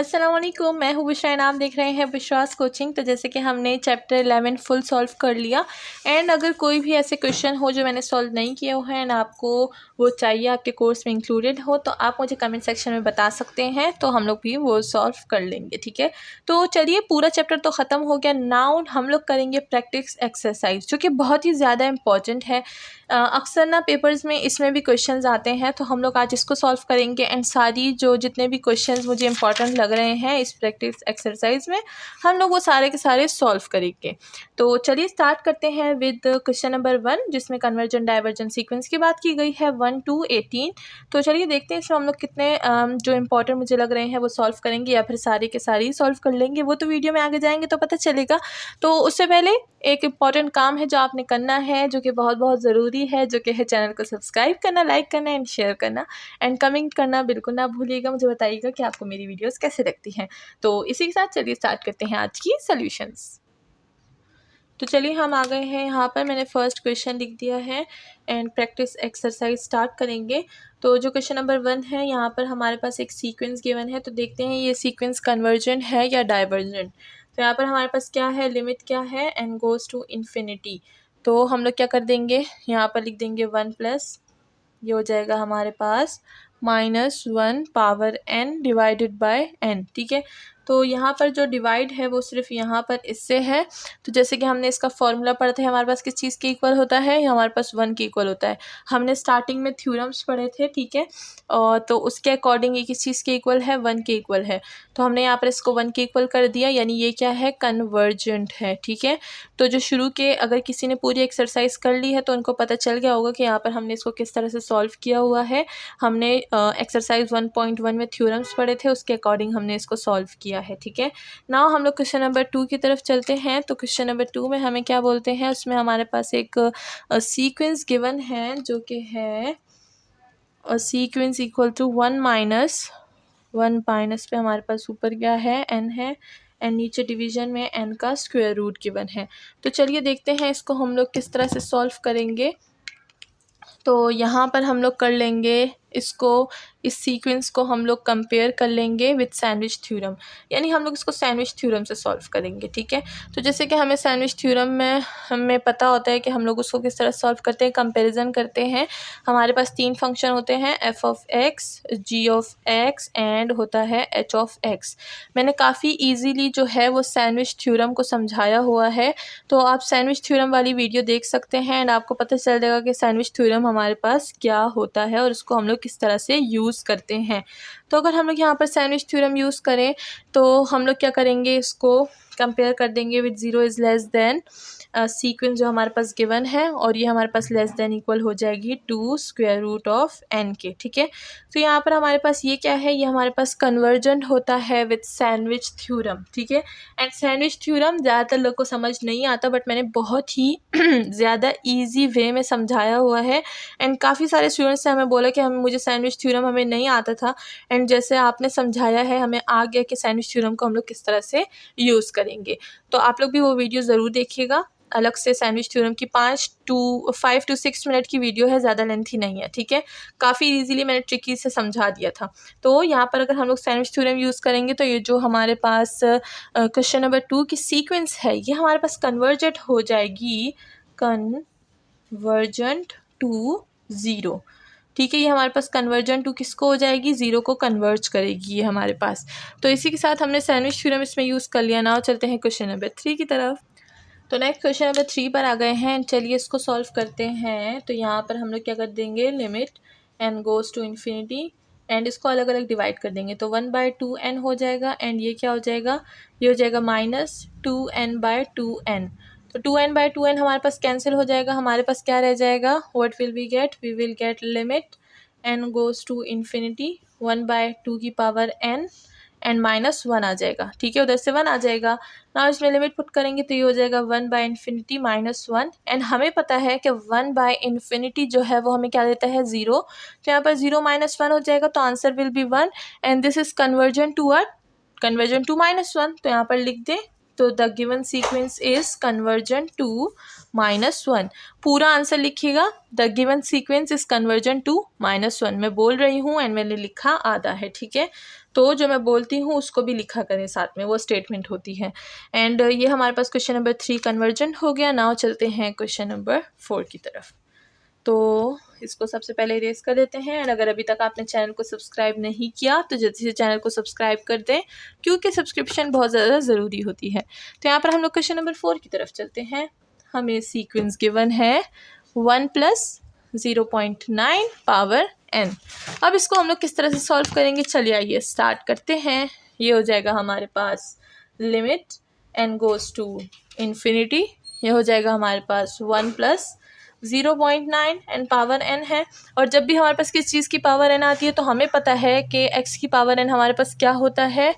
अस्सलाम वालेकुम, मैं हूँ बुशरा, आप देख रहे हैं विश्वास कोचिंग। तो जैसे कि हमने चैप्टर 11 फुल सॉल्व कर लिया एंड अगर कोई भी ऐसे क्वेश्चन हो जो मैंने सॉल्व नहीं किए हुए हैं एंड आपको वो चाहिए आपके कोर्स में इंक्लूडेड हो तो आप मुझे कमेंट सेक्शन में बता सकते हैं, तो हम लोग भी वो सॉल्व कर लेंगे। ठीक है, तो चलिए पूरा चैप्टर तो ख़त्म हो गया। नाउ हम लोग करेंगे प्रैक्टिस एक्सरसाइज जो कि बहुत ही ज़्यादा इंपॉर्टेंट है। अक्सर ना पेपर्स में इसमें भी क्वेश्चंस आते हैं, तो हम लोग आज इसको सॉल्व करेंगे एंड सारी जो जितने भी क्वेश्चंस मुझे इंपॉर्टेंट लग रहे हैं इस प्रैक्टिस एक्सरसाइज में हम लोग वो सारे के सारे सॉल्व करेंगे। तो चलिए स्टार्ट करते हैं विद क्वेश्चन नंबर 1, जिसमें कन्वर्जन डाइवर्जन सीक्वेंस की बात की गई है 1 to 18। तो चलिए देखते हैं इसमें हम लोग कितने जो इंपॉर्टेंट मुझे लग रहे हैं वो सॉल्व करेंगे या फिर सारे के सारे ही सॉल्व कर लेंगे, वो तो वीडियो में आगे जाएंगे तो पता चलेगा। तो उससे पहले एक इम्पॉर्टेंट काम है जो आपने करना है, जो कि बहुत बहुत ज़रूरी है, जो कि है चैनल को सब्सक्राइब करना, लाइक करना एंड शेयर करना एंड कमेंट करना बिल्कुल ना भूलिएगा। मुझे बताइएगा कि आपको मेरी वीडियोस कैसे लगती हैं। तो इसी के साथ चलिए स्टार्ट करते हैं आज की सॉल्यूशंस। तो चलिए हम आ गए हैं यहाँ पर, मैंने फर्स्ट क्वेश्चन लिख दिया है एंड प्रैक्टिस एक्सरसाइज स्टार्ट करेंगे। तो जो क्वेश्चन नंबर 1 है यहाँ पर हमारे पास एक सीक्वेंस गिवन है, तो देखते हैं ये सीक्वेंस कन्वर्जेंट है या डाइवर्जेंट। तो यहाँ पर हमारे पास क्या है, लिमिट क्या है, एन गोज़ टू इन्फिनिटी। तो हम लोग क्या कर देंगे, यहाँ पर लिख देंगे 1 प्लस, ये हो जाएगा हमारे पास -1 power n divided by n। ठीक है, तो यहाँ पर जो डिवाइड है वो सिर्फ यहाँ पर इससे है। तो जैसे कि हमने इसका फॉर्मूला पढ़ा था, हमारे पास किस चीज़ के इक्वल होता है, हमारे पास 1 के इक्वल होता है। हमने स्टार्टिंग में थ्योरम्स पढ़े थे, ठीक है, और तो उसके अकॉर्डिंग ये किस चीज़ के इक्वल है, 1 के इक्वल है। तो हमने यहाँ पर इसको 1 के इक्वल कर दिया, यानी ये क्या है, कन्वर्जेंट है। ठीक है, तो जो शुरू के अगर किसी ने पूरी एक्सरसाइज कर ली है तो उनको पता चल गया होगा कि यहाँ पर हमने इसको किस तरह से सॉल्व किया हुआ है। हमने एक्सरसाइज 1.1 में थ्योरम्स पढ़े थे, उसके अकॉर्डिंग हमने इसको सॉल्व किया है। ठीक है, नाउ हम लोग क्वेश्चन नंबर 2 की तरफ चलते हैं। तो क्वेश्चन नंबर 2 में हमें क्या बोलते हैं, उसमें हमारे पास एक सीक्वेंस गिवन है जो कि है सीक्वेंस इक्वल टू 1 माइनस पे हमारे पास ऊपर क्या है, n है एंड नीचे डिवीजन में n का स्क्वायर रूट गिवन है। तो चलिए देखते हैं इसको हम लोग किस तरह से सॉल्व करेंगे। तो यहाँ पर हम लोग कर लेंगे इसको, इस सीक्वेंस को हम लोग कंपेयर कर लेंगे विद सैंडविच थ्योरम, यानी हम लोग इसको सैंडविच थ्योरम से सॉल्व करेंगे। ठीक है, तो जैसे कि हमें सैंडविच थ्योरम में हमें पता होता है कि हम लोग उसको किस तरह सॉल्व करते हैं, कंपैरिजन करते हैं। हमारे पास 3 फंक्शन होते हैं, f of x, g of x and होता है h ऑफ x। मैंने काफ़ी ईजीली जो है वो सैंडविच थ्योरम को समझाया हुआ है, तो आप सैंडविच थ्योरम वाली वीडियो देख सकते हैं एंड आपको पता चल जाएगा कि सैंडविच थ्योरम हमारे पास क्या होता है और उसको हम लोग किस तरह से यूज़ करते हैं। तो अगर हम लोग यहाँ पर सैंडविच थ्योरम यूज़ करें तो हम लोग क्या करेंगे, इसको कंपेयर कर देंगे with 0 is less than sequence जो हमारे पास गिवन है, और ये हमारे पास लेस देन इक्वल हो जाएगी 2 स्क्वायर रूट ऑफ n के। ठीक है, तो यहाँ पर हमारे पास ये क्या है, ये हमारे पास कन्वर्जेंट होता है विद सैंडविच थ्योरम। ठीक है, एंड सैंडविच थ्योरम ज़्यादातर लोग को समझ नहीं आता, बट मैंने बहुत ही ज़्यादा ईजी वे में समझाया हुआ है एंड काफ़ी सारे स्टूडेंट्स से हमें बोला कि मुझे सैंडविच थ्योरम हमें नहीं आता था, एंड जैसे आपने समझाया है हमें आ गया कि सैंडविच थ्योरम को हम लोग किस तरह से यूज़ करेंगे। तो आप लोग भी वो वीडियो ज़रूर देखिएगा, अलग से सैंडविच थ्योरम की 5 to 6 मिनट की वीडियो है, ज़्यादा लेंथी नहीं है। ठीक है, काफ़ी इजीली मैंने ट्रिकी से समझा दिया था। तो यहाँ पर अगर हम लोग सैंडविच थ्योरम यूज़ करेंगे तो ये जो हमारे पास क्वेश्चन नंबर 2 की सीक्वेंस है ये हमारे पास कन्वर्जेंट हो जाएगी, कन्वर्जेंट टू 0। ठीक है, ये हमारे पास कन्वर्जेंट टू किसको हो जाएगी, 0 को कन्वर्ज करेगी ये हमारे पास। तो इसी के साथ हमने सैंडविच थ्योरम इसमें यूज़ कर लिया। नाउ चलते हैं क्वेश्चन नंबर 3 की तरफ। तो नेक्स्ट क्वेश्चन नंबर 3 पर आ गए हैं, चलिए इसको सॉल्व करते हैं। तो यहाँ पर हम लोग क्या कर देंगे, limit n goes to infinity and इसको अलग अलग डिवाइड कर देंगे, तो 1/2n हो जाएगा एंड ये क्या हो जाएगा, ये हो जाएगा -2n/2n। तो 2n/2n हमारे पास कैंसिल हो जाएगा, हमारे पास क्या रह जाएगा, what will we get, we will get limit n goes to infinity 1/2 की पावर n एंड -1 आ जाएगा। ठीक है, उधर से 1 आ जाएगा। ना इसमें लिमिट पुट करेंगे तो ये हो जाएगा 1/∞ -1 एंड हमें पता है कि 1/∞ जो है वो हमें क्या देता है, 0। तो यहाँ पर 0 - 1 हो जाएगा, तो answer will be 1 and this is convergent to what, convergent to -1। तो यहाँ पर लिख दें, तो the given sequence is convergent to -1। पूरा आंसर लिखिएगा, the given sequence is convergent to -1। मैं बोल रही हूँ एंड मैंने लिखा आधा है, ठीक है। तो जो मैं बोलती हूँ उसको भी लिखा करें साथ में, वो स्टेटमेंट होती है। एंड ये हमारे पास क्वेश्चन नंबर 3 कन्वर्जेंट हो गया। नाउ चलते हैं क्वेश्चन नंबर 4 की तरफ। तो इसको सबसे पहले इरेज कर देते हैं। एंड अगर अभी तक आपने चैनल को सब्सक्राइब नहीं किया तो जल्दी से चैनल को सब्सक्राइब कर दें, क्योंकि सब्सक्रिप्शन बहुत ज़्यादा ज़रूरी होती है। तो यहाँ पर हम लोग क्वेश्चन नंबर 4 की तरफ चलते हैं। हमें सीक्वेंस गिवन है 1 + 0.9 पावर n। अब इसको हम लोग किस तरह से सॉल्व करेंगे, चलिए आइए स्टार्ट करते हैं। ये हो जाएगा हमारे पास limit n goes to infinity. ये हो जाएगा हमारे पास 1 + 0.9 एन पावर n है। और जब भी हमारे पास किस चीज़ की पावर n आती है तो हमें पता है कि x की पावर n हमारे पास क्या होता है,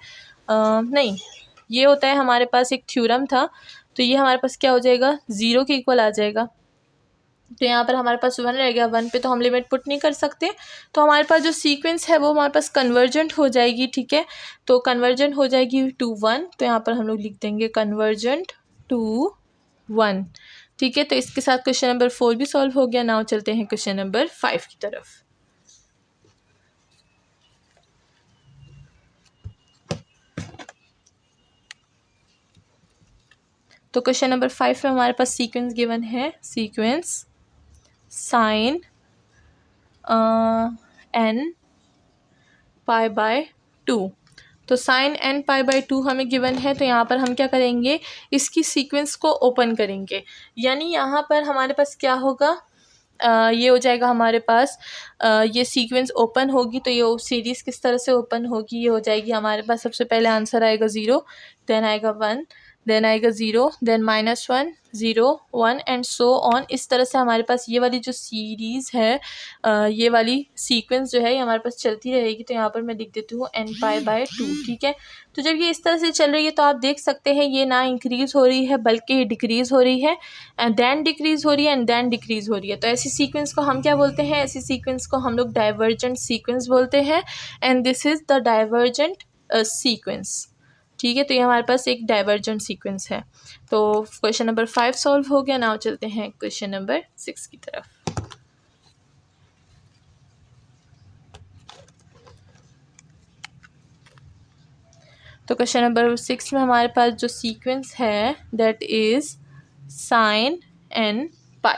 नहीं, ये होता है हमारे पास एक थ्योरम था। तो ये हमारे पास क्या हो जाएगा, 0 के इक्वल आ जाएगा। तो यहाँ पर हमारे पास 1 रह गया, 1 पे तो हम लिमिट पुट नहीं कर सकते। तो हमारे पास जो सीक्वेंस है वो हमारे पास कन्वर्जेंट हो जाएगी, ठीक है। तो कन्वर्जेंट हो जाएगी टू 1। तो यहाँ पर हम लोग लिख देंगे कन्वर्जेंट टू 1, ठीक है। तो इसके साथ क्वेश्चन नंबर 4 भी सॉल्व हो गया। नाउ चलते हैं क्वेश्चन नंबर 5 की तरफ। तो क्वेश्चन नंबर 5 में हमारे पास सीक्वेंस गिवन है, सीक्वेंस साइन n π/2। तो साइन n π/2 हमें गिवन है। तो यहाँ पर हम क्या करेंगे, इसकी सीक्वेंस को ओपन करेंगे। यानी यहाँ पर हमारे पास क्या होगा, ये हो जाएगा हमारे पास, ये सीक्वेंस ओपन होगी। तो ये सीरीज़ किस तरह से ओपन होगी, ये हो जाएगी हमारे पास, सबसे पहले आंसर आएगा 0, देन आएगा 1, देन आएगा 0, देन -1, 0, 1 एंड सो ऑन। इस तरह से हमारे पास ये वाली जो सीरीज़ है, ये वाली सीक्वेंस जो है ये हमारे पास चलती रहेगी। तो यहाँ पर मैं लिख देती हूँ n π/2, ठीक है। तो जब ये इस तरह से चल रही है तो आप देख सकते हैं ये ना इंक्रीज़ हो रही है बल्कि ये डिक्रीज़ हो रही है, एंड देन डिक्रीज़ हो रही है, एंड देन डिक्रीज़ हो रही है। तो ऐसी सीक्वेंस को हम क्या बोलते हैं, ऐसी सीक्वेंस को हम लोग डाइवर्जेंट सीक्वेंस बोलते हैं। And this is the divergent sequence, ठीक है। तो ये हमारे पास एक डाइवर्जेंट सीक्वेंस है। तो क्वेश्चन नंबर 5 सॉल्व हो गया। नाउ चलते हैं क्वेश्चन नंबर 6 की तरफ। तो क्वेश्चन नंबर 6 में हमारे पास जो सीक्वेंस है दैट इज़ साइन n π,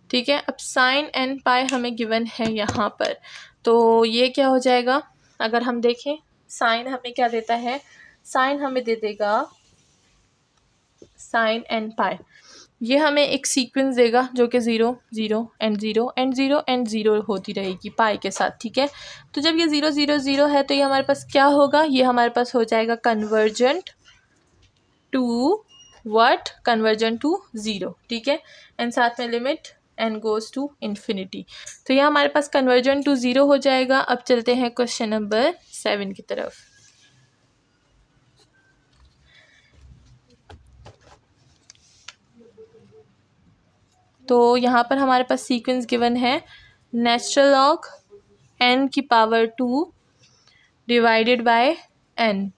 ठीक है। अब साइन n π हमें गिवन है यहाँ पर। तो ये क्या हो जाएगा, अगर हम देखें साइन हमें क्या देता है, साइन हमें दे देगा साइन n π। ये हमें एक सीक्वेंस देगा जो कि 0, 0 एंड 0 एंड 0 एंड 0 होती रहेगी पाई के साथ, ठीक है। तो जब ये 0, 0, 0 है तो ये हमारे पास क्या होगा, ये हमारे पास हो जाएगा convergent to what, convergent to 0, ठीक है। एंड साथ में limit n goes to infinity. तो ये हमारे पास कन्वर्जेंट टू 0 हो जाएगा। अब चलते हैं क्वेश्चन नंबर 7 की तरफ। तो यहाँ पर हमारे पास सीक्वेंस गिवन है नेचुरल लॉग n की पावर 2 डिवाइडेड बाय n।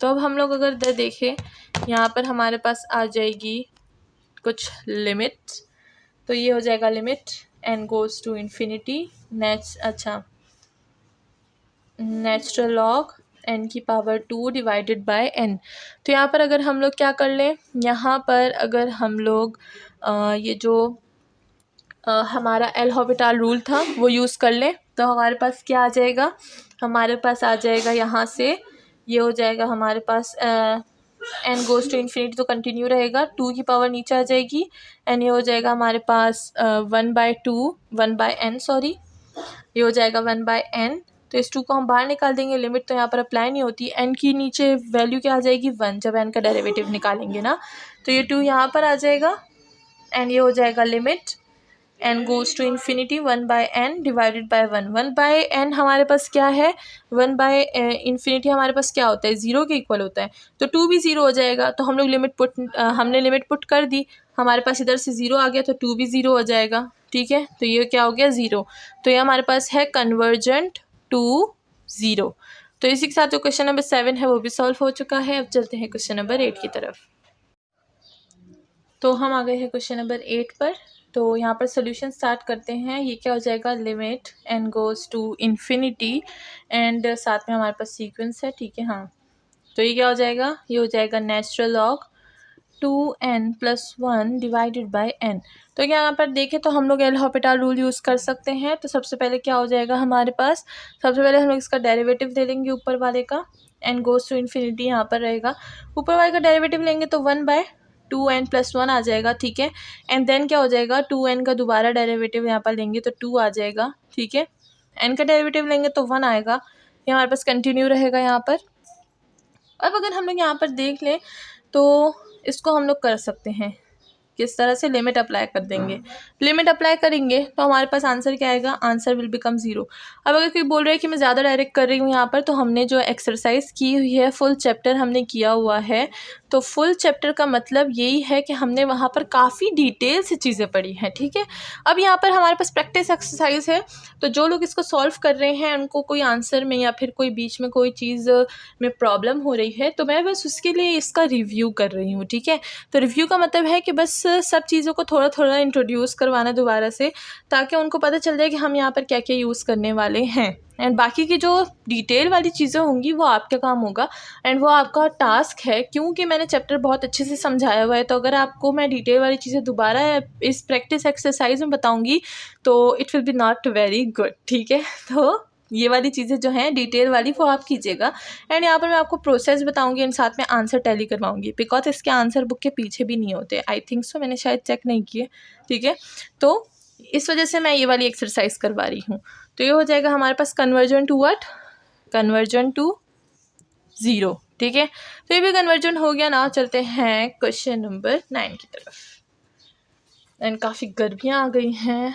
तो अब हम लोग अगर देखें यहाँ पर हमारे पास आ जाएगी कुछ लिमिट। तो ये हो जाएगा limit n goes to infinity natural log n की पावर 2 डिवाइडेड बाय n। तो यहाँ पर अगर हम लोग क्या कर लें, यहाँ पर अगर हम लोग ये जो हमारा एल हॉपिटल रूल था वो यूज़ कर लें तो हमारे पास क्या आ जाएगा, हमारे पास आ जाएगा यहाँ से, ये हो जाएगा हमारे पास n गोज़ टू इन्फिनिटी तो कंटिन्यू रहेगा, 2 की पावर नीचे आ जाएगी एंड ये हो जाएगा हमारे पास 1/n सॉरी, ये हो जाएगा 1/n। तो इस 2 को हम बाहर निकाल देंगे, लिमिट तो यहाँ पर अप्लाई नहीं होती, n की नीचे वैल्यू क्या आ जाएगी 1, जब n का डेरिवेटिव निकालेंगे ना। तो ये 2 यहाँ पर आ जाएगा एंड ये हो जाएगा limit n goes to infinity 1/n divided by 1। 1/n हमारे पास क्या है, 1/इन्फिनिटी हमारे पास क्या होता है, 0 के इक्वल होता है। तो 2 भी 0 हो जाएगा। तो हम लोग हमने लिमिट पुट कर दी, हमारे पास इधर से 0 आ गया तो 2 भी 0 हो जाएगा, ठीक है। तो ये क्या हो गया 0। तो ये हमारे पास है कन्वर्जेंट टू 0। तो इसी के साथ जो क्वेश्चन नंबर 7 है वो भी सॉल्व हो चुका है। अब चलते हैं क्वेश्चन नंबर 8 की तरफ। तो हम आ गए हैं क्वेश्चन नंबर 8 पर। तो यहाँ पर सोल्यूशन स्टार्ट करते हैं। ये क्या हो जाएगा, limit n goes to infinity and साथ में हमारे पास सीक्वेंस है, ठीक है। हाँ, तो ये क्या हो जाएगा, ये हो जाएगा natural log 2n+1 divided by n। तो यहाँ पर देखें तो हम लोग एल हॉपिटल रूल यूज़ कर सकते हैं। तो सबसे पहले क्या हो जाएगा हमारे पास, सबसे पहले हम लोग इसका डेरिवेटिव ले लेंगे ऊपर वाले का, n गोज़ टू इन्फिनिटी यहाँ पर रहेगा। ऊपर वाले का डेरिवेटिव लेंगे तो 1/2n+1 आ जाएगा, ठीक है। एंड देन क्या हो जाएगा, 2n का दोबारा डेरिवेटिव यहाँ पर लेंगे तो 2 आ जाएगा, ठीक है। n का डेरिवेटिव लेंगे तो 1 आएगा, ये हमारे पास कंटिन्यू रहेगा यहाँ पर। अब अगर हम लोग यहाँ पर देख लें तो इसको हम लोग कर सकते हैं किस तरह से, लिमिट अप्लाई कर देंगे। लिमिट अप्लाई करेंगे तो हमारे पास आंसर क्या आएगा, आंसर विल बिकम 0। अब अगर कोई बोल रहा है कि मैं ज़्यादा डायरेक्ट कर रही हूँ यहाँ पर, तो हमने जो एक्सरसाइज की हुई है, फुल चैप्टर हमने किया हुआ है। तो फुल चैप्टर का मतलब यही है कि हमने वहाँ पर काफ़ी डिटेल से चीज़ें पढ़ी हैं, ठीक है। अब यहाँ पर हमारे पास प्रैक्टिस एक्सरसाइज है, तो जो लोग इसको सॉल्व कर रहे हैं उनको कोई आंसर में या फिर कोई बीच में कोई चीज़ में प्रॉब्लम हो रही है, तो मैं बस उसके लिए इसका रिव्यू कर रही हूँ, ठीक है। तो रिव्यू का मतलब है कि बस सब चीज़ों को थोड़ा थोड़ा इंट्रोड्यूस करवाना दोबारा से, ताकि उनको पता चल जाए कि हम यहाँ पर क्या क्या यूज़ करने वाले हैं। एंड बाकी की जो डिटेल वाली चीज़ें होंगी वो आपका काम होगा एंड वो आपका टास्क है, क्योंकि मैंने चैप्टर बहुत अच्छे से समझाया हुआ है। तो अगर आपको मैं डिटेल वाली चीज़ें दोबारा इस प्रैक्टिस एक्सरसाइज में बताऊंगी तो it will be not very good, ठीक है। तो ये वाली चीज़ें जो हैं डिटेल वाली वो आप कीजिएगा। एंड यहाँ पर मैं आपको प्रोसेस बताऊंगी एंड साथ में आंसर टैली करवाऊंगी, बिकॉज इसके आंसर बुक के पीछे भी नहीं होते, आई थिंक सो, मैंने शायद चेक नहीं किए, ठीक है। तो इस वजह से मैं ये वाली एक्सरसाइज करवा रही हूँ। तो ये हो जाएगा हमारे पास convergent to what, convergent to 0, ठीक है। तो ये भी कन्वर्जन हो गया ना। चलते हैं क्वेश्चन नंबर 9 की तरफ। एंड काफ़ी गर्मियाँ आ गई हैं,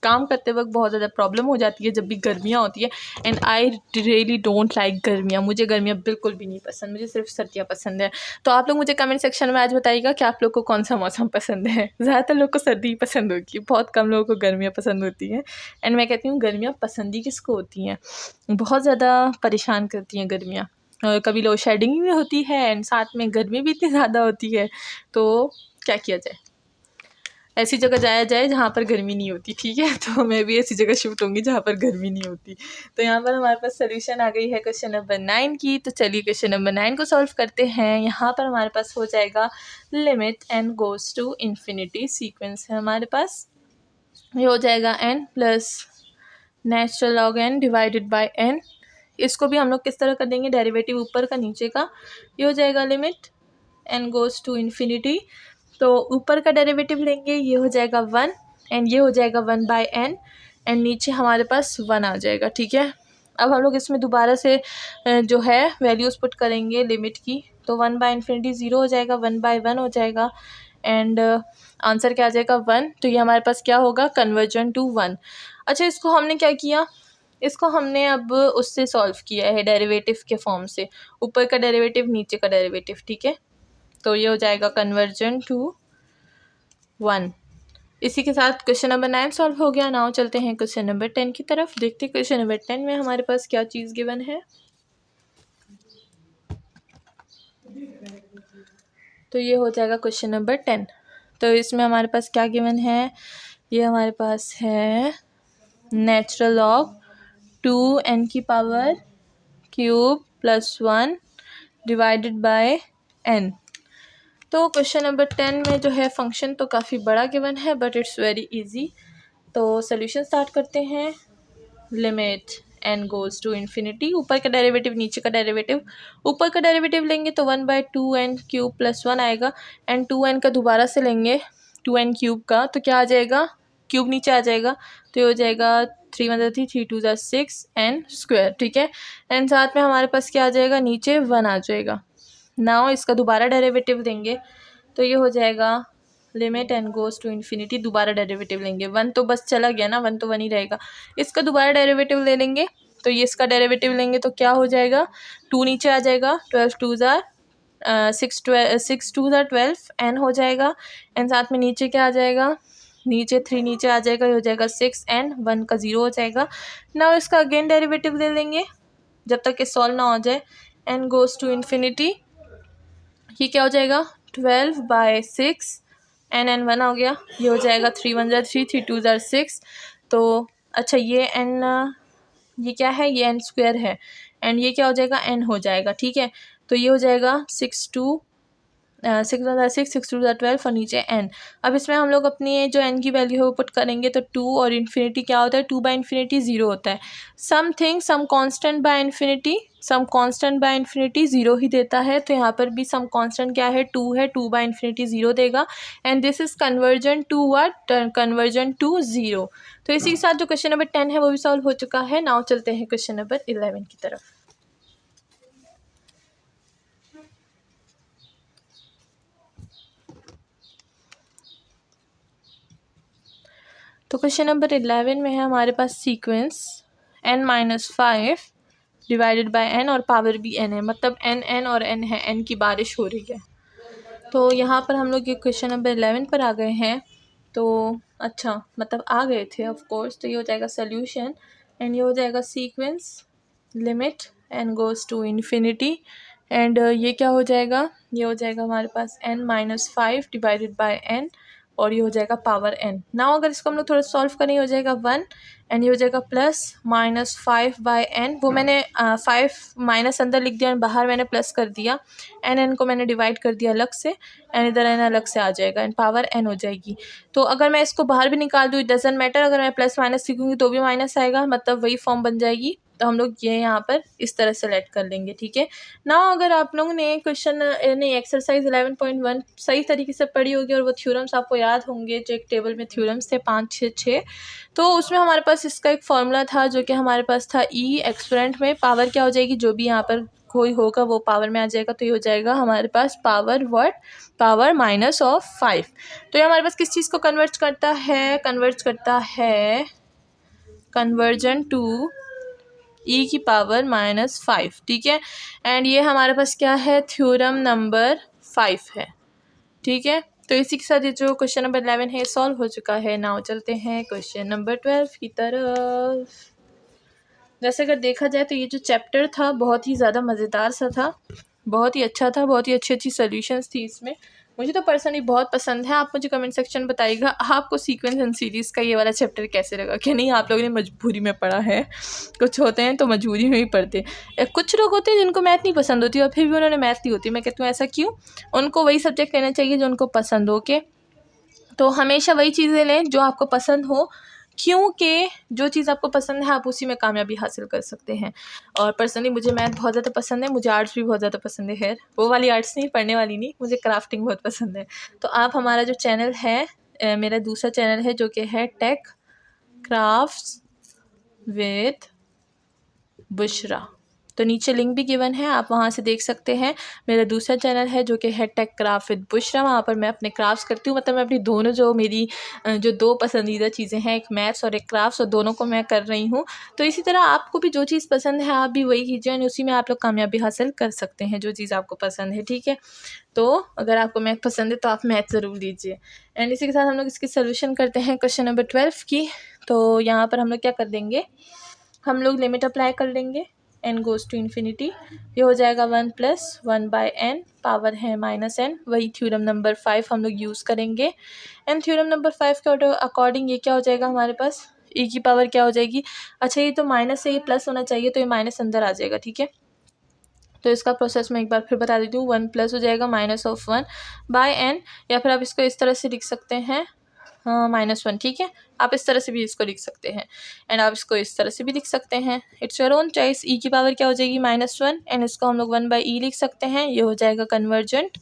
काम करते वक्त बहुत ज़्यादा प्रॉब्लम हो जाती है जब भी गर्मियाँ होती है। And I really don't like गर्मियाँ, मुझे गर्मियाँ बिल्कुल भी नहीं पसंद, मुझे सिर्फ सर्दियाँ पसंद है। तो आप लोग मुझे कमेंट सेक्शन में आज बताइएगा कि आप लोग को कौन सा मौसम पसंद है। ज़्यादातर लोग को सर्दी पसंद होगी, बहुत कम लोगों को गर्मियाँ पसंद होती हैं। एंड मैं कहती हूँ गर्मियाँ पसंद ही किसको होती हैं, बहुत ज़्यादा परेशान करती हैं गर्मियाँ। कभी लोड शेडिंग भी होती है एंड साथ में गर्मी भी इतनी ज़्यादा होती है, तो क्या किया जाए, ऐसी जगह जाया जाए जहाँ पर गर्मी नहीं होती, ठीक है। तो मैं भी ऐसी जगह शिफ्ट होंगी जहाँ पर गर्मी नहीं होती। तो यहाँ पर हमारे पास सोल्यूशन आ गई है क्वेश्चन नंबर 9 की। तो चलिए क्वेश्चन नंबर 9 को सॉल्व करते हैं। यहाँ पर हमारे पास हो जाएगा limit n goes to infinity, sequence है हमारे पास, ये हो जाएगा n plus natural log n divided by n। इसको भी हम लोग किस तरह कर देंगे, डेरिवेटिव ऊपर का नीचे का, ये हो जाएगा limit n goes to infinity. तो ऊपर का डेरिवेटिव लेंगे, ये हो जाएगा 1 एंड ये हो जाएगा 1/n एंड नीचे हमारे पास 1 आ जाएगा, ठीक है। अब हम लोग इसमें दोबारा से जो है वैल्यूज़ पुट करेंगे लिमिट की, तो 1/∞ 0 हो जाएगा, 1/1 हो जाएगा एंड आंसर क्या आ जाएगा 1। तो ये हमारे पास क्या होगा, कन्वर्जन टू 1। अच्छा, इसको हमने क्या किया, इसको हमने अब उससे सॉल्व किया है डेरिवेटिव के फॉर्म से, ऊपर का डेरिवेटिव नीचे का डेरिवेटिव, ठीक है। तो ये हो जाएगा कन्वर्जन टू 1। इसी के साथ क्वेश्चन नंबर 9 सॉल्व हो गया। नाउ चलते हैं क्वेश्चन नंबर 10 की तरफ। देखते हैं क्वेश्चन नंबर 10 में हमारे पास क्या चीज़ गिवन है। तो ये हो जाएगा क्वेश्चन नंबर 10। तो इसमें हमारे पास क्या गिवन है, ये हमारे पास है नेचुरल लॉग 2n की power cube plus 1 divided by n। तो क्वेश्चन नंबर 10 में जो है फंक्शन तो काफ़ी बड़ा गिवन है बट इट्स वेरी इजी। तो सोल्यूशन स्टार्ट करते हैं। Limit n goes to infinity, ऊपर का डेरिवेटिव नीचे का डेरिवेटिव, ऊपर का डेरिवेटिव लेंगे तो 1/2n क्यूब प्लस 1 आएगा एंड 2n का दोबारा से लेंगे 2n क्यूब का, तो क्या आ जाएगा, क्यूब नीचे आ जाएगा, तो ये हो जाएगा 3 × 3 3 × 2 6 n स्क्वायर, ठीक है। एंड साथ में हमारे पास क्या आ जाएगा, नीचे 1 आ जाएगा। नाउ इसका दोबारा डेरिवेटिव देंगे तो ये हो जाएगा limit n goes to infinity, दोबारा डेरिवेटिव लेंगे, 1 तो बस चला गया ना, 1 तो 1 ही रहेगा। इसका दोबारा डेरिवेटिव ले लेंगे तो ये इसका डेरिवेटिव लेंगे तो क्या हो जाएगा, 2 नीचे आ जाएगा, 12 2 6 2 12 n हो जाएगा एंड साथ में नीचे क्या आ जाएगा, नीचे 3 नीचे आ जाएगा, ये हो जाएगा 6 एंड 1 का 0 हो जाएगा। नाउ इसका अगेन डेरिवेटिव ले लेंगे जब तक ये सॉल्व ना हो जाए, n गोज़ टू इन्फिनिटी, ये क्या हो जाएगा 12/6 एन 1 हो गया, ये हो जाएगा 3 1 ज़ा 3, 3 2 ज़ा 6। तो अच्छा ये एन, ये क्या है, ये एन स्क्वायर है, एंड ये क्या हो जाएगा, एन हो जाएगा, ठीक है। तो ये हो जाएगा 6 2 6 1 ज़ा 6, 6 2 ज़ा 12 और नीचे एन। अब इसमें हम लोग अपनी जो एन की वैल्यू है वो पुट करेंगे, तो 2 और इन्फिनिटी क्या होता है, 2 बाई इन्फिनिटी 0 होता है। Something some constant by infinity, some constant by infinity 0 ही देता है, तो यहाँ पर भी सम कांस्टेंट क्या है, 2 है, 2 बाय इन्फिनिटी 0 देगा, and this is convergent to what, convergent to 0। तो इसी के साथ जो क्वेश्चन नंबर 10 है वो भी सॉल्व हो चुका है। नाउ चलते हैं क्वेश्चन नंबर 11 की तरफ। तो क्वेश्चन नंबर 11 में है हमारे पास sequence n-5 divided by n और पावर भी n है, मतलब n और n है, n की बारिश हो रही है। तो यहाँ पर हम लोग ये क्वेश्चन नंबर 11 पर आ गए हैं। तो अच्छा मतलब आ गए थे ऑफ कोर्स। तो ये हो जाएगा सोल्यूशन, एंड ये हो जाएगा sequence limit n goes to infinity, and ये क्या हो जाएगा, ये हो जाएगा हमारे पास n-5 डिवाइडेड बाय n और ये हो जाएगा पावर n। नाउ अगर इसको हम लोग थोड़ा सॉल्व करें, हो जाएगा 1, एंड ये हो जाएगा प्लस -5 बाय n। वो मैंने 5 माइनस अंदर लिख दिया, बाहर मैंने प्लस कर दिया, n को मैंने डिवाइड कर दिया अलग से, एंड इधर n अलग से आ जाएगा, एंड पावर n हो जाएगी। तो अगर मैं इसको बाहर भी निकाल दूँ, इट डजेंट मैटर, अगर मैं प्लस माइनस लिखूँगी तो भी माइनस आएगा, मतलब वही फॉर्म बन जाएगी। तो हम लोग ये यहाँ पर इस तरह से लेट कर लेंगे, ठीक है ना। अगर आप लोगों ने क्वेश्चन नहीं एक्सरसाइज 11.1 सही तरीके से पढ़ी होगी और वो थ्योरम्स आपको याद होंगे, जो एक टेबल में थ्योरम्स थे 5 6 6, तो उसमें हमारे पास इसका एक फॉर्मूला था जो कि हमारे पास था ई एक्सपोनेंट में पावर क्या हो जाएगी, जो भी यहाँ पर कोई होगा वो पावर में आ जाएगा, तो ये हो जाएगा हमारे पास पावर व्हाट, पावर -5। तो ये हमारे पास किस चीज़ को कन्वर्ट करता है, कन्वर्ट करता है कन्वर्जन टू ई की पावर -5, ठीक है। एंड ये हमारे पास क्या है, थ्योरम नंबर 5 है, ठीक है। तो इसी के साथ ये जो क्वेश्चन नंबर 11 है सॉल्व हो चुका है। नाउ चलते हैं क्वेश्चन नंबर 12 की तरफ। वैसे अगर देखा जाए तो ये जो चैप्टर था बहुत ही ज़्यादा मज़ेदार सा था, बहुत ही अच्छा था, बहुत ही अच्छी अच्छी सॉल्यूशंस थी इसमें। मुझे तो पर्सनली बहुत पसंद है। आप मुझे कमेंट सेक्शन बताइएगा आपको सीक्वेंस एंड सीरीज़ का ये वाला चैप्टर कैसे लगा, कि नहीं आप लोगों ने मजबूरी में पढ़ा है। कुछ होते हैं तो मजबूरी में ही पढ़ते, कुछ लोग होते हैं जिनको मैथ नहीं पसंद होती और फिर भी उन्होंने मैथ ली होती। मैं कहती हूँ ऐसा क्यों, उनको वही सब्जेक्ट लेना चाहिए जो उनको पसंद हो के। तो हमेशा वही चीज़ें लें जो आपको पसंद हो, क्योंकि जो चीज़ आपको पसंद है आप उसी में कामयाबी हासिल कर सकते हैं। और पर्सनली मुझे मैथ बहुत ज़्यादा पसंद है, मुझे आर्ट्स भी बहुत ज़्यादा पसंद है। खैर वो वाली आर्ट्स नहीं, पढ़ने वाली नहीं, मुझे क्राफ्टिंग बहुत पसंद है। तो आप हमारा जो चैनल है, मेरा दूसरा चैनल है जो कि है टेक क्राफ्ट्स विद बुशरा, तो नीचे लिंक भी गिवन है, आप वहाँ से देख सकते हैं। मेरा दूसरा चैनल है जो कि है टेक क्राफ्ट विद बुशरा, वहाँ पर मैं अपने क्राफ्ट्स करती हूँ, मतलब मैं अपनी दोनों जो मेरी जो 2 पसंदीदा चीज़ें हैं, एक मैथ्स और एक क्राफ्ट्स, और दोनों को मैं कर रही हूँ। तो इसी तरह आपको भी जो चीज़ पसंद है आप भी वही कीजिए, और उसी में आप लोग कामयाबी हासिल कर सकते हैं, जो चीज़ आपको पसंद है, ठीक है। तो अगर आपको मैथ पसंद है तो आप मैथ ज़रूर लीजिए। एंड इसी के साथ हम लोग इसकी सोल्यूशन करते हैं क्वेश्चन नंबर 12 की। तो यहाँ पर हम लोग क्या कर देंगे, हम लोग लिमिट अप्लाई कर लेंगे, n गोज़ टू इन्फिनिटी, ये हो जाएगा 1 + 1 बाय n, पावर है -n। वही थ्योरम नंबर 5 हम लोग यूज़ करेंगे, एंड थ्योरम नंबर 5 के अकॉर्डिंग ये क्या हो जाएगा हमारे पास, e की पावर क्या हो जाएगी। अच्छा ये तो माइनस से ये प्लस होना चाहिए, तो ये माइनस अंदर आ जाएगा, ठीक है। तो इसका प्रोसेस मैं एक बार फिर बता देती हूँ, 1 प्लस हो जाएगा -1 बाय n, या फिर आप इसको इस तरह से लिख सकते हैं -1, ठीक है। आप इस तरह से भी इसको लिख सकते हैं, एंड आप इसको इस तरह से भी लिख सकते हैं, इट्स योर ओन चॉइस। ई की पावर क्या हो जाएगी -1, एंड इसको हम लोग 1/e लिख सकते हैं, ये हो जाएगा कन्वर्जेंट,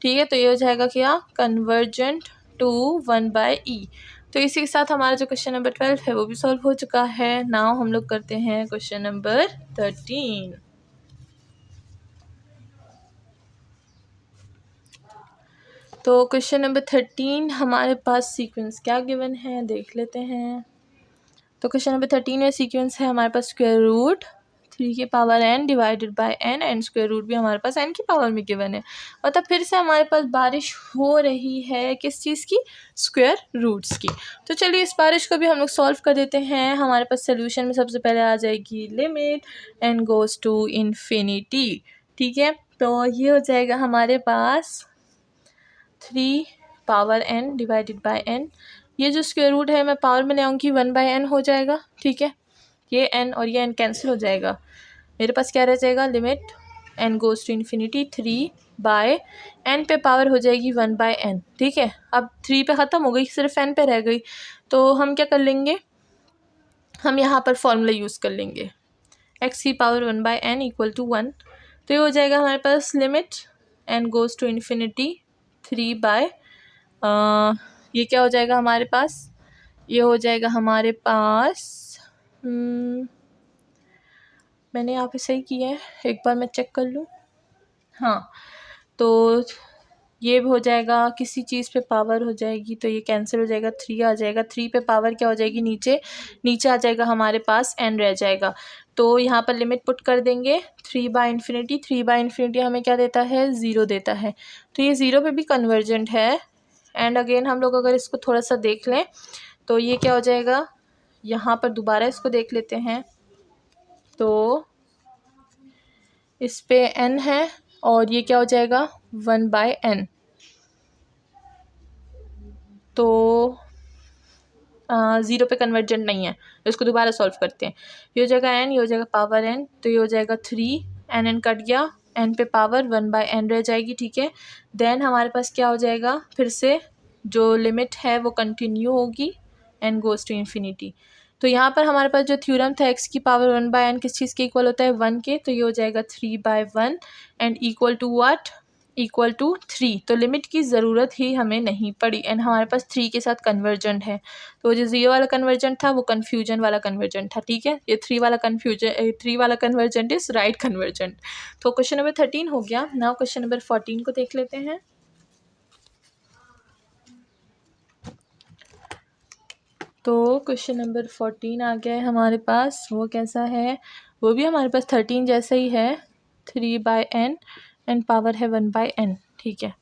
ठीक है। तो ये हो जाएगा क्या, कन्वर्जेंट टू 1/e। तो इसी के साथ हमारा जो क्वेश्चन नंबर 12 है वो भी सॉल्व हो चुका है। नाउ हम लोग करते हैं क्वेश्चन नंबर 13। तो क्वेश्चन नंबर 13 हमारे पास सीक्वेंस क्या गिवन है देख लेते हैं। तो क्वेश्चन नंबर 13 में सीक्वेंस है हमारे पास स्क्वायर रूट 3 की power n divided by n, and square root भी हमारे पास n की पावर में गिवन है। मतलब फिर से हमारे पास बारिश हो रही है किस चीज़ की, स्क्वायर रूट्स की। तो चलिए इस बारिश को भी हम लोग सॉल्व कर देते हैं। हमारे पास सोल्यूशन में सबसे पहले आ जाएगी limit n goes to infinity, ठीक है। तो ये हो जाएगा हमारे पास 3 power n divided by n। ये जो स्क्वायर रूट है मैं पावर में ले आऊँगी 1/n हो जाएगा, ठीक है। ये n और ये n कैंसिल हो जाएगा, मेरे पास क्या रह जाएगा, limit n goes to infinity 3/n पे पावर हो जाएगी 1/n, ठीक है। अब 3 पे ख़त्म हो गई, सिर्फ n पे रह गई, तो हम क्या कर लेंगे, हम यहाँ पर फॉर्मूला यूज़ कर लेंगे x की पावर 1/n इक्वल टू 1। तो ये हो जाएगा हमारे पास limit n goes to infinity 3 ये क्या हो जाएगा हमारे पास, ये हो जाएगा हमारे पास मैंने यहाँ पे सही किया है, एक बार मैं चेक कर लूँ। हाँ, तो ये हो जाएगा, किसी चीज़ पे पावर हो जाएगी तो ये कैंसिल हो जाएगा, 3 आ जाएगा, 3 पे पावर क्या हो जाएगी, नीचे आ जाएगा, हमारे पास n रह जाएगा। तो यहाँ पर लिमिट पुट कर देंगे 3/इन्फिनिटी, 3/इन्फिनिटी हमें क्या देता है, 0 देता है, तो ये 0 पे भी कन्वर्जेंट है। एंड अगेन हम लोग अगर इसको थोड़ा सा देख लें तो ये क्या हो जाएगा, यहाँ पर दोबारा इसको देख लेते हैं, तो इस पे n है और ये क्या हो जाएगा 1/n, तो 0 पे कन्वर्जेंट नहीं है, इसको दोबारा सॉल्व करते हैं। ये हो जाएगा n, ये हो जाएगा पावर n, तो ये हो जाएगा 3, n कट गया, n पे पावर 1/n रह जाएगी, ठीक है। देन हमारे पास क्या हो जाएगा, फिर से जो लिमिट है वो कंटिन्यू होगी n गोज़ टू इन्फिनिटी। तो यहाँ पर हमारे पास जो थ्योरम था x की पावर 1/n किस चीज़ के इक्वल होता है, 1 के, तो ये हो जाएगा 3/1 and equal to what, equal to 3। तो लिमिट की ज़रूरत ही हमें नहीं पड़ी एंड हमारे पास 3 के साथ कन्वर्जेंट है, तो जो 0 वाला कन्वर्जेंट था वो कन्फ्यूजन वाला कन्वर्जेंट था, ठीक है। ये 3 वाला कन्वर्जेंट इज़ राइट कन्वर्जेंट। तो क्वेश्चन नंबर 13 हो गया। नाउ क्वेश्चन नंबर 14 को देख लेते हैं। तो क्वेश्चन नंबर 14 आ गया है हमारे पास, वो कैसा है, वो भी हमारे पास 13 जैसा ही है, 3/n एंड पावर है 1/n, ठीक है।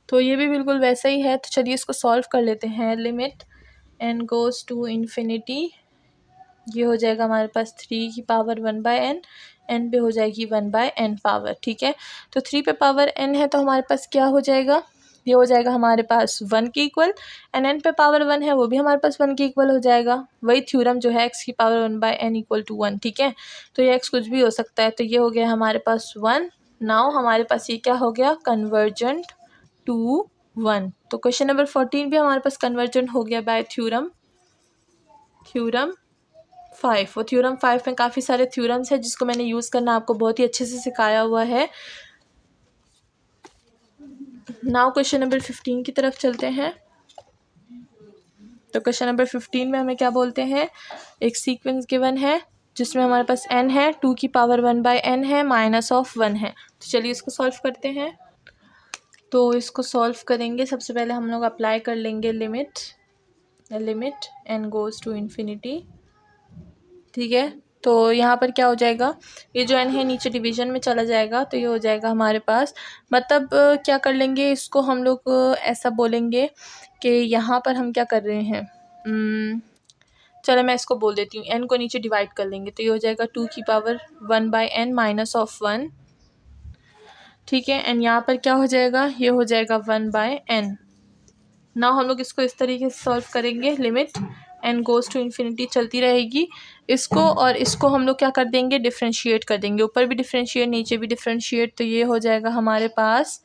तो ये भी बिल्कुल वैसा ही है, तो चलिए इसको सॉल्व कर लेते हैं। Limit n goes to infinity, ये हो जाएगा हमारे पास 3 की पावर 1/n, n पे हो जाएगी 1/n पावर, ठीक है। तो 3 पे पावर n है तो हमारे पास क्या हो जाएगा, ये हो जाएगा हमारे पास 1 के इक्वल, एंड n पे पावर 1 है वो भी हमारे पास 1 के इक्वल हो जाएगा। वही थ्योरम जो है x की पावर 1/n इक्वल टू 1, ठीक है। तो ये x कुछ भी हो सकता है, तो ये हो गया हमारे पास 1। नाउ हमारे पास ये क्या हो गया, कन्वर्जेंट टू 1। तो क्वेश्चन नंबर 14 भी हमारे पास कन्वर्जेंट हो गया बाय थ्योरम 5। वो थ्योरम 5 में काफ़ी सारे थ्योरम्स हैं जिसको मैंने यूज़ करना आपको बहुत ही अच्छे से सिखाया हुआ है। नाउ क्वेश्चन नंबर 15 की तरफ चलते हैं। तो क्वेश्चन नंबर 15 में हमें क्या बोलते हैं, एक सीक्वेंस गिवन है जिसमें हमारे पास n है, 2 की पावर 1/n है, -1 है। तो चलिए इसको सॉल्व करते हैं। तो इसको सॉल्व करेंगे, सबसे पहले हम लोग अप्लाई कर लेंगे limit n goes to infinity, ठीक है। तो यहाँ पर क्या हो जाएगा, ये जो n है नीचे डिवीज़न में चला जाएगा, तो ये हो जाएगा हमारे पास, मतलब क्या कर लेंगे इसको हम लोग ऐसा बोलेंगे कि यहाँ पर हम क्या कर रहे हैं, चलो मैं इसको बोल देती हूँ, n को नीचे डिवाइड कर लेंगे, तो ये हो जाएगा 2 की पावर 1/n -1, ठीक है। एंड यहाँ पर क्या हो जाएगा, ये हो जाएगा 1/n। ना हम लोग इसको इस तरीके से सॉल्व करेंगे, limit n goes to infinity चलती रहेगी, इसको और इसको हम लोग क्या कर देंगे, डिफ्रेंशिएट कर देंगे, ऊपर भी डिफ्रेंशिएट नीचे भी डिफ्रेंशिएट, तो ये हो जाएगा हमारे पास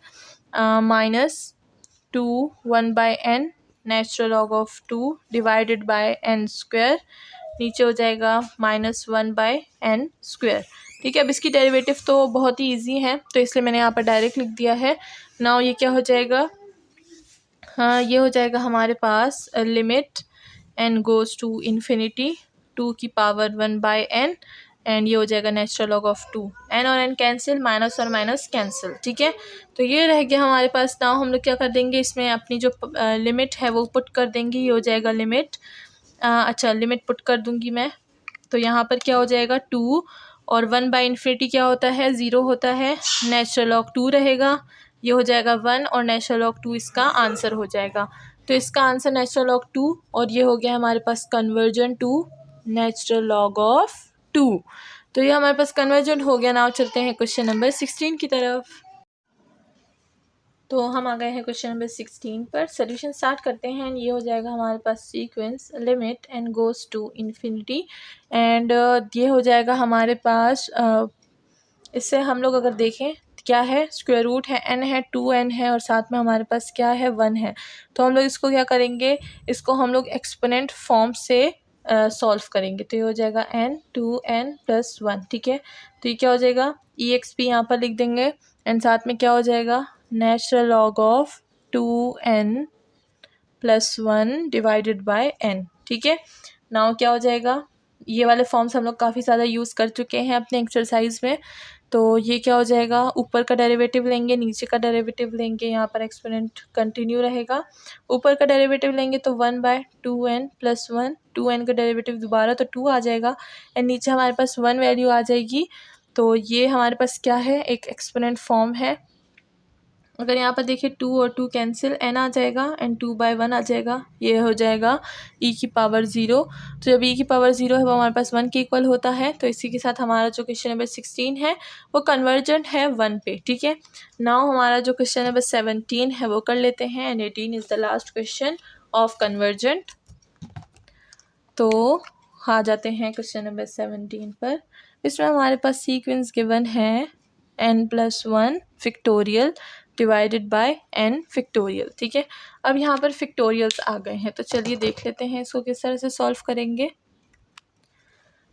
-2 1/n natural log of 2 divided by n square, नीचे हो जाएगा -1/n स्क्वायर, ठीक है। अब इसकी डेरिवेटिव तो बहुत ही ईजी है तो इसलिए मैंने यहाँ पर डायरेक्ट लिख दिया है। नाउ ये क्या हो जाएगा, हाँ ये हो जाएगा हमारे पास limit n goes to infinity 2 की पावर 1/n एंड ये हो जाएगा नेचुरल लॉग ऑफ 2, n और n कैंसिल, माइनस और माइनस कैंसिल, ठीक है। तो ये रह गया हमारे पास। नाउ हम लोग क्या कर देंगे, इसमें अपनी जो लिमिट है वो पुट कर देंगे, ये हो जाएगा लिमिट लिमिट पुट कर दूंगी मैं, तो यहाँ पर क्या हो जाएगा 2 और 1/इन्फिनिटी क्या होता है, 0 होता है, नेचुरल लॉग 2 रहेगा, ये हो जाएगा 1 और नेचुरल लॉग 2 इसका आंसर हो जाएगा। तो इसका आंसर नेचुरल लॉग 2 और ये हो गया हमारे पास convergent to natural log of 2। तो ये हमारे पास कन्वर्जेंट हो गया। नाउ चलते हैं क्वेश्चन नंबर 16 की तरफ। तो हम आ गए हैं क्वेश्चन नंबर 16 पर। सोल्यूशन स्टार्ट करते हैं। ये हो जाएगा हमारे पास sequence limit N goes to infinity and ये हो जाएगा हमारे पास इससे हम लोग अगर देखें क्या है, स्क्वायर रूट है, n है, 2n है और साथ में हमारे पास क्या है, 1 है। तो हम लोग इसको क्या करेंगे, इसको हम लोग एक्सपोनेंट फॉर्म से सॉल्व करेंगे। तो ये हो जाएगा n 2n + 1, ठीक है। तो ये क्या हो जाएगा, exp यहाँ पर लिख देंगे एंड साथ में क्या हो जाएगा, natural log of 2n + 1 divided by n, ठीक है। नाउ क्या हो जाएगा, ये वाले फॉर्म्स हम लोग काफ़ी ज़्यादा यूज़ कर चुके हैं अपने एक्सरसाइज में। तो ये क्या हो जाएगा, ऊपर का डेरिवेटिव लेंगे, नीचे का डेरिवेटिव लेंगे, यहाँ पर एक्सपोनेंट कंटिन्यू रहेगा। ऊपर का डेरिवेटिव लेंगे तो 1/2n + 1, 2n का डेरिवेटिव दोबारा तो 2 आ जाएगा एंड नीचे हमारे पास 1 वैल्यू आ जाएगी। तो ये हमारे पास क्या है, एक एक्सपोनेंट फॉर्म है। अगर यहाँ पर देखिए 2 और 2 कैंसिल, n आ जाएगा एंड 2/1 आ जाएगा। ये हो जाएगा e⁻0। तो जब e⁻0 है वो हमारे पास 1 के इक्वल होता है। तो इसी के साथ हमारा जो क्वेश्चन नंबर 16 है वो कन्वर्जेंट है 1 पे, ठीक है। नाउ हमारा जो क्वेश्चन नंबर 17 है वो कर लेते हैं and 18 is the last question of convergent. तो आ जाते हैं क्वेश्चन नंबर 17 पर। इसमें हमारे पास सीक्वेंस गिवन है n+1 factorial divided by n factorial, ठीक है। अब यहाँ पर फैक्टोरियल्स आ गए हैं तो चलिए देख लेते हैं इसको किस तरह से सॉल्व करेंगे।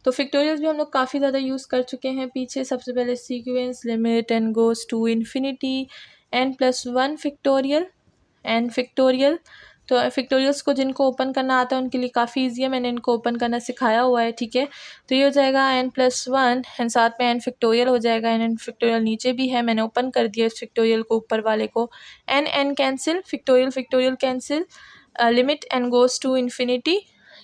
तो फैक्टोरियल्स भी हम लोग काफ़ी ज़्यादा यूज़ कर चुके हैं पीछे। सबसे पहले sequence limit n goes to infinity n+1 factorial n factorial. तो फैक्टोरियल्स को जिनको ओपन करना आता है उनके लिए काफ़ी ईजी है, मैंने इनको ओपन करना सिखाया हुआ है, ठीक है। तो ये हो जाएगा n+1 एंड साथ में n फैक्टोरियल हो जाएगा एंड n फैक्टोरियल नीचे भी है, मैंने ओपन कर दिया इस फैक्टोरियल को, ऊपर वाले को। n cancel, factorial factorial cancel, limit n goes to infinity.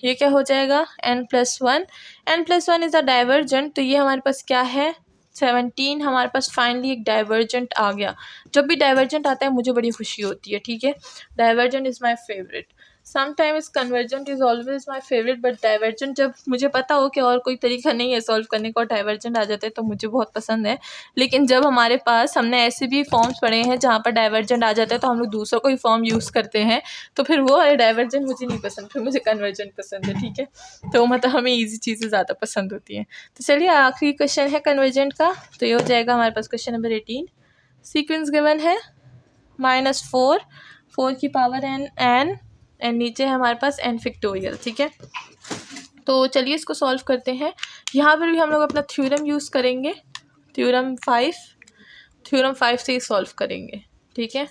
ये क्या हो जाएगा, n+1 इज़ अ डाइवर्जेंट। तो ये हमारे पास क्या है, 17 हमारे पास फाइनली एक डाइवर्जेंट आ गया। जब भी डाइवर्जेंट आता है मुझे बड़ी खुशी होती है, ठीक है। Divergent is my favourite. Sometimes convergent is always my favourite, but divergent जब मुझे पता हो कि और कोई तरीका नहीं है सॉल्व करने का और डाइवर्जेंट आ जाते हैं तो मुझे बहुत पसंद है। लेकिन जब हमारे पास, हमने ऐसे भी फॉर्म्स पढ़े हैं जहाँ पर डाइवर्जेंट आ जाता है तो हम लोग दूसरा कोई फॉर्म यूज़ करते हैं, तो फिर वो वाले डाइवर्जेंट मुझे नहीं पसंद, फिर मुझे कन्वर्जेंट पसंद है, ठीक है। तो मतलब हमें ईजी चीज़ें ज़्यादा पसंद होती हैं। तो चलिए आखिरी क्वेश्चन है कन्वर्जेंट का। तो ये हो जाएगा हमारे पास क्वेश्चन नंबर 18। सीक्वेंस गिवन है -4 की पावर n एंड नीचे है हमारे पास n फैक्टोरियल, ठीक है। तो चलिए इसको सॉल्व करते हैं। यहाँ पर भी हम लोग अपना थ्योरम यूज़ करेंगे, थ्योरम 5 से ही सॉल्व करेंगे, ठीक है।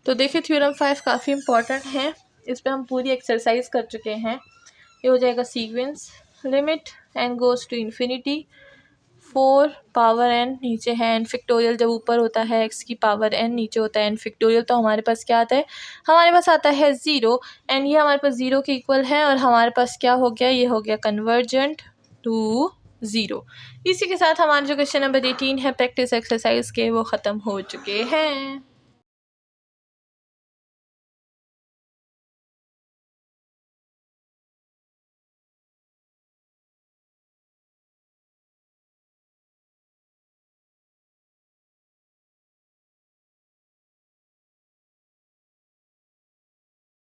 तो देखिए थ्योरम 5 काफ़ी इंपॉर्टेंट है, इस पर हम पूरी एक्सरसाइज कर चुके हैं। ये हो जाएगा sequence limit n goes to infinity 4 power n, नीचे है n फैक्टोरियल, जब ऊपर होता है x की पावर n, नीचे होता है n फैक्टोरियल, तो हमारे पास क्या आता है, हमारे पास आता है 0 एंड ये हमारे पास 0 के इक्वल है और हमारे पास क्या हो गया, ये हो गया कन्वर्जेंट टू 0। इसी के साथ हमारे जो क्वेश्चन नंबर 18 है प्रैक्टिस एक्सरसाइज के वो ख़त्म हो चुके हैं।